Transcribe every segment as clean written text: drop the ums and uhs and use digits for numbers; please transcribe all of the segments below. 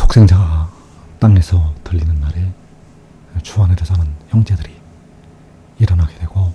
독생자가 땅에서 들리는 날에 주 안에서 사는 형제들이 일어나게 되고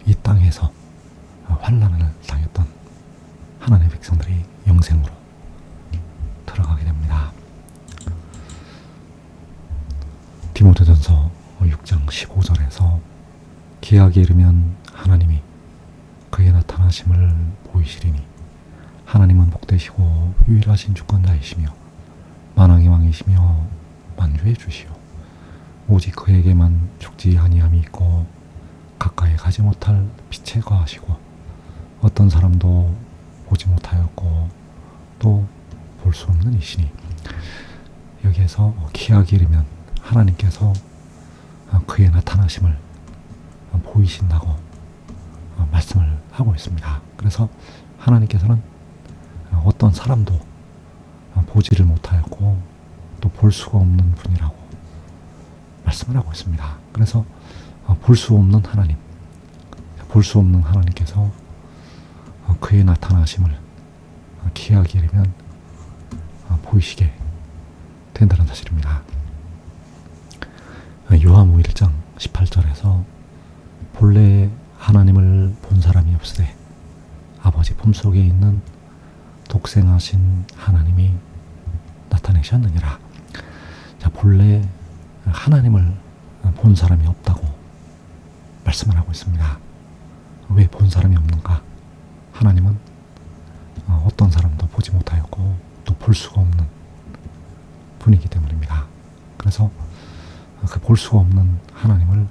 이 땅에서 환난을 당했던 하나님의 백성들이 영생으로 들어가게 됩니다. 디모데전서 6장 15절에서 기약에 이르면 하나님이 그의 나타나심을 보이시리니 하나님은 복되시고 유일하신 주권자이시며 만왕의 왕이시며 만주의 주시오 오직 그에게만 죽지 아니함이 있고 가까이 가지 못할 빛에 거하시고 어떤 사람도 보지 못하였고 또 볼 수 없는 이시니, 여기에서 기약이 이르면 하나님께서 그의 나타나심을 보이신다고 말씀을 하고 있습니다. 그래서 하나님께서는 어떤 사람도 보지를 못하였고 또 볼 수가 없는 분이라고 말씀을 하고 있습니다. 그래서 볼 수 없는 하나님, 볼 수 없는 하나님께서 그의 나타나심을 기약이 이르면 보이시게 된다는 사실입니다. 요한복음 1장 18절에서 본래 하나님을 본 사람이 없으되 아버지 품속에 있는 독생하신 하나님이 나타내셨느니라. 자, 본래 하나님을 본 사람이 없다고 말씀을 하고 있습니다. 왜 본 사람이 없는가? 하나님은 어떤 사람도 보지 못하였고 또 볼 수가 없는 분이기 때문입니다. 그래서 그 볼 수가 없는 하나님을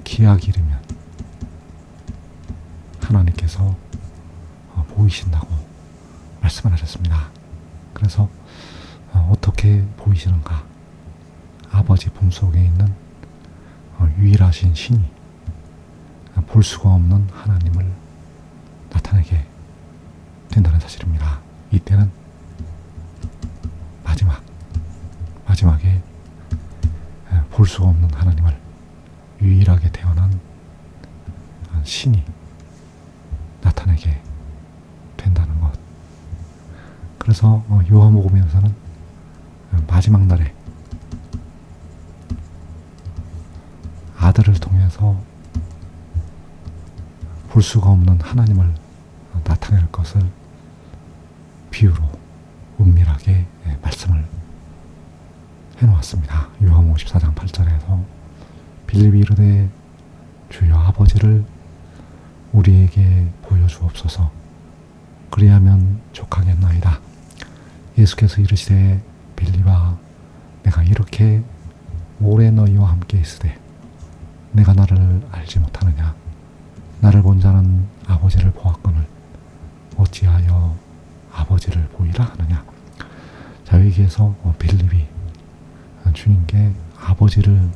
기약이 이르면 하나님께서 보이신다고 말씀을 하셨습니다. 그래서 어떻게 보이시는가? 아버지 품속에 있는 유일하신 신이 볼 수가 없는 하나님을 나타내게 된다는 사실입니다. 이때는 마지막에 볼 수가 없는 하나님을 유일하게 태어난 신이 나타내게 된다는 것. 그래서 요한복음에서는 마지막 날에 아들을 통해서 볼 수가 없는 하나님을 나타낼 것을 비유로 은밀하게 말씀을 해놓았습니다. 요한복음 14장 8절에서 빌립이 이르되 주여 아버지를 우리에게 보여주옵소서 그리하면 족하겠나이다. 예수께서 이르시되 빌립아 내가 이렇게 오래 너희와 함께 있으되 내가 나를 알지 못하느냐? 나를 본 자는 아버지를 보았거늘 어찌하여 아버지를 보이라 하느냐? 자, 여기에서 빌립이 주님께 아버지를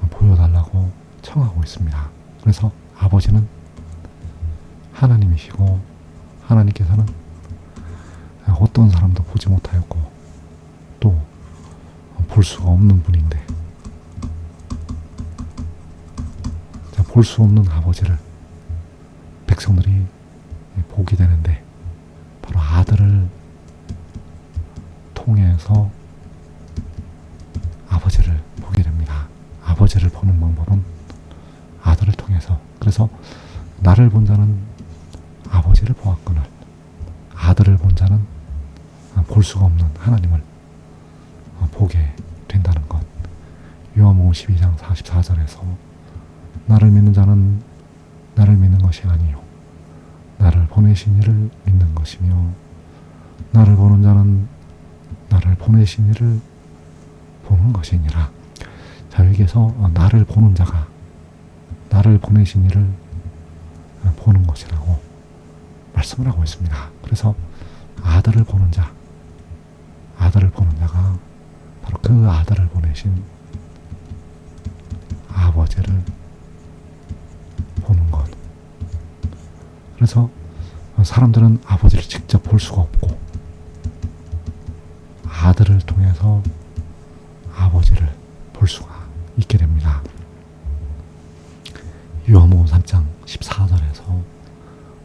보여달라고 청하고 있습니다. 그래서 아버지는 하나님이시고 하나님께서는 어떤 사람도 보지 못하였고 또 볼 수가 없는 분인데, 볼 수 없는 아버지를 백성들이 보게 되는데 바로 아들을 통해서 아버지를 보게 됩니다. 아버지를 보는 방법은 아들을 통해서. 그래서 나를 본 자는 아버지를 보았거늘 아들을 본 자는 볼 수가 없는 하나님을 보게 된다는 것. 요한복음 12장 44절에서 나를 믿는 자는 나를 믿는 것이 아니요 나를 보내신 이를 믿는 것이며 나를 보는 자는 나를 보내신 이를 보는 것이니라. 자, 여기에서 나를 보는 자가 나를 보내신 이를 보는 것이라고 말씀을 하고 있습니다. 그래서 아들을 보는 자가 바로 그 아들을 보내신 아버지를 보는 것. 그래서 사람들은 아버지를 직접 볼 수가 없고 아들을 통해서 아버지를 볼 수가 있게 됩니다. 요한복음 3장 14절에서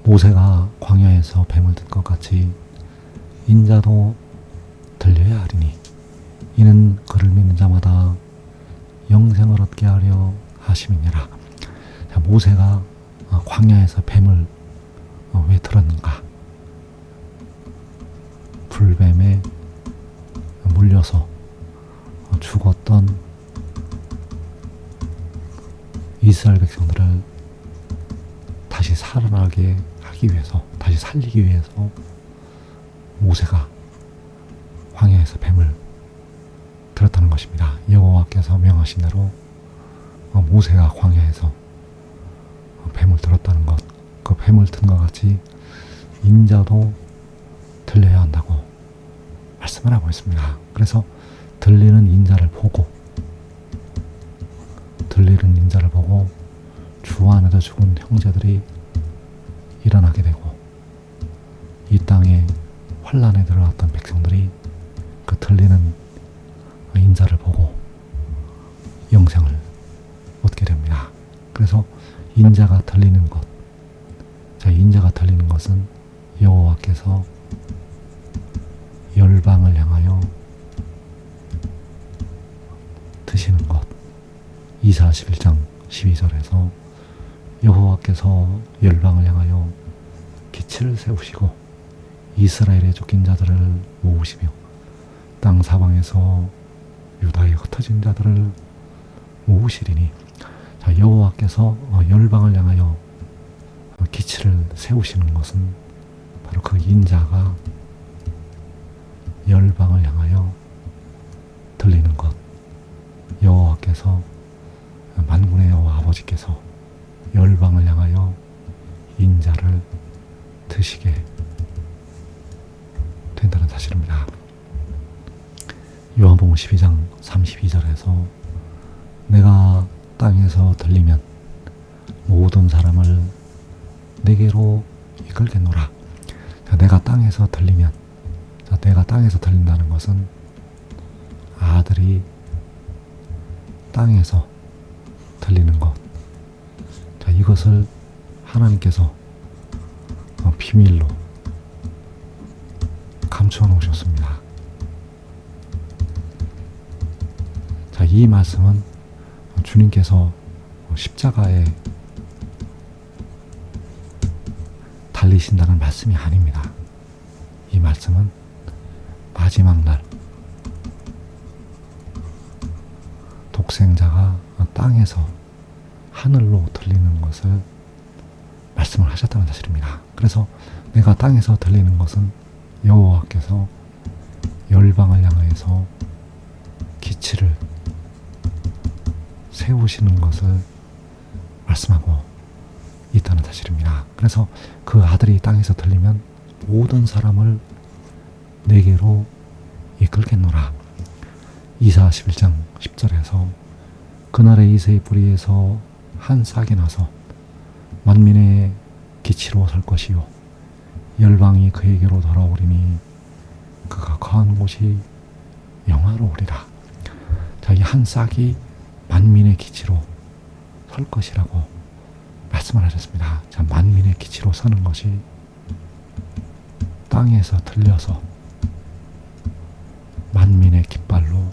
모세가 광야에서 뱀을 든 것 같이 인자도 들려야 하리니 이는 그를 믿는 자마다 영생을 얻게 하려 하심이니라. 자, 모세가 광야에서 뱀을 왜 들었는가? 불뱀에 물려서 죽었던 이스라엘 백성들을 다시 살아나게 하기 위해서, 다시 살리기 위해서 모세가 광야에서 뱀을 들었다는 것입니다. 여호와께서 명하신 대로 모세가 광야에서 뱀을 들었다는 것, 그 뱀을 든 것 같이 인자도 들려야 한다고 말씀을 하고 있습니다. 그래서 들리는 인자를 보고 주 안에서 죽은 형제들이 일어나게 되고 이 땅에 환란에 들어갔던 백성들이 그 들리는 인자를 보고 영생을 얻게 됩니다. 그래서 인자가 들리는 것, 자, 인자가 들리는 것은 여호와께서 열방을 향하여 드시는 것. 이사 11장 12절에서 여호와께서 열방을 향하여 기치를 세우시고 이스라엘의 쫓긴 자들을 모으시며 땅 사방에서 유다의 흩어진 자들을 모으시리니, 자, 여호와께서 열방을 향하여 기치를 세우시는 것은 바로 그 인자가 열방을 향하여 들리는 것. 여호와께서, 만군의 여호와 아버지께서 열방을 향하여 인자를 드시게 된다는 사실입니다. 요한복음 12장 32절에서 내가 땅에서 들리면 모든 사람을 내게로 이끌겠노라. 자, 내가 땅에서 들리면, 자, 내가 땅에서 들린다는 것은 아들이 땅에서 들리는 것. 자, 이것을 하나님께서 비밀로 감추어 놓으셨습니다. 자, 이 말씀은 주님께서 십자가에 달리신다는 말씀이 아닙니다. 이 말씀은 마지막 날 독생자가 땅에서 하늘로 들리는 것을 말씀을 하셨다는 사실입니다. 그래서 내가 땅에서 들리는 것은 여호와께서 열방을 향하여서 기치를 세우시는 것을 말씀하고 있다는 사실입니다. 그래서 그 아들이 땅에서 들리면 모든 사람을 내게로 이끌겠노라. 이사 11장 10절에서 그날의 이새의 뿌리에서 한 싹이 나서 만민의 기치로 설 것이요 열방이 그에게로 돌아오리니 그가 거한 곳이 영화로우리라. 자, 이 한 싹이 만민의 기치로 설 것이라고 말씀을 하셨습니다. 자, 만민의 기치로 서는 것이 땅에서 들려서 만민의 깃발로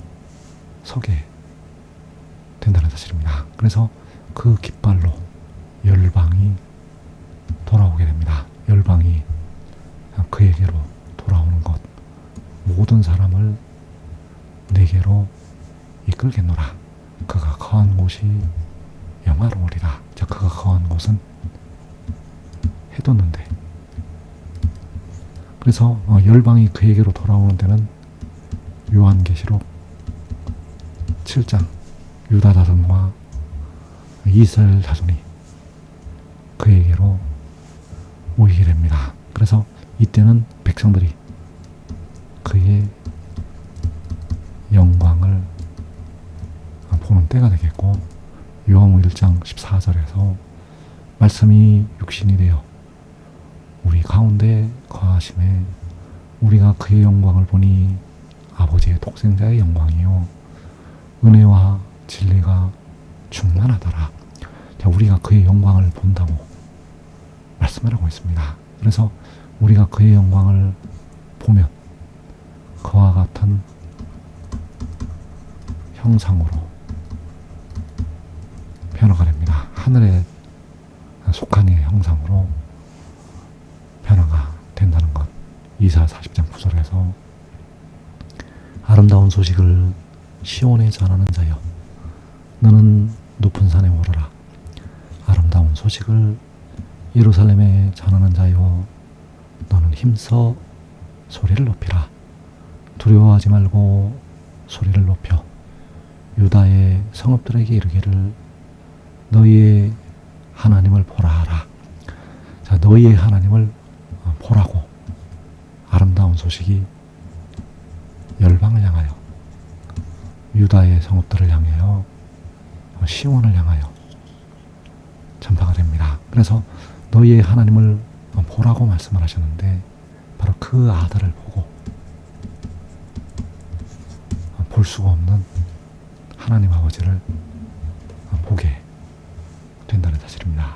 서게 된다는 사실입니다. 그래서 그 깃발로 열방이 돌아오게 됩니다. 열방이 그에게로 돌아오는 것, 모든 사람을 내게로 이끌겠노라. 그가 거한 곳이 영화로우리라. 자, 그가 거한 곳은 해뒀는데, 그래서 열방이 그에게로 돌아오는 데는 요한계시록 7장 유다 자손과 이스라엘 자손이 그에게로 모이게 됩니다. 그래서 이때는 백성들이 그의 영광을 보는 때가 되겠고, 요한복음 1장 14절에서 말씀이 육신이 되어 우리 가운데 거하심에 우리가 그의 영광을 보니 아버지의 독생자의 영광이요 은혜와 진리가 충만하더라. 자, 우리가 그의 영광을 본다고 말씀을 하고 있습니다. 그래서 우리가 그의 영광을 보면 그와 같은 같은 형상으로 변화가 됩니다. 하늘에 속한 이의 형상으로 변화가 된다는 것. 이사 40장 9절에서 아름다운 소식을 시온에 전하는 자여 너는 높은 산에 오르라. 아름다운 소식을 예루살렘에 전하는 자여 너는 힘써 소리를 높이라. 두려워하지 말고 소리를 높여 유다의 성읍들에게 이르기를 너희의 하나님을 보라 하라. 자, 너희의 하나님을 보라고 아름다운 소식이 열방을 향하여 유다의 성읍들을 향하여 시온을 향하여 전파가 됩니다. 그래서 너희의 하나님을 보라고 말씀을 하셨는데 바로 그 아들을 보고 볼 수가 없는 하나님 아버지를 보게 된다는 사실입니다.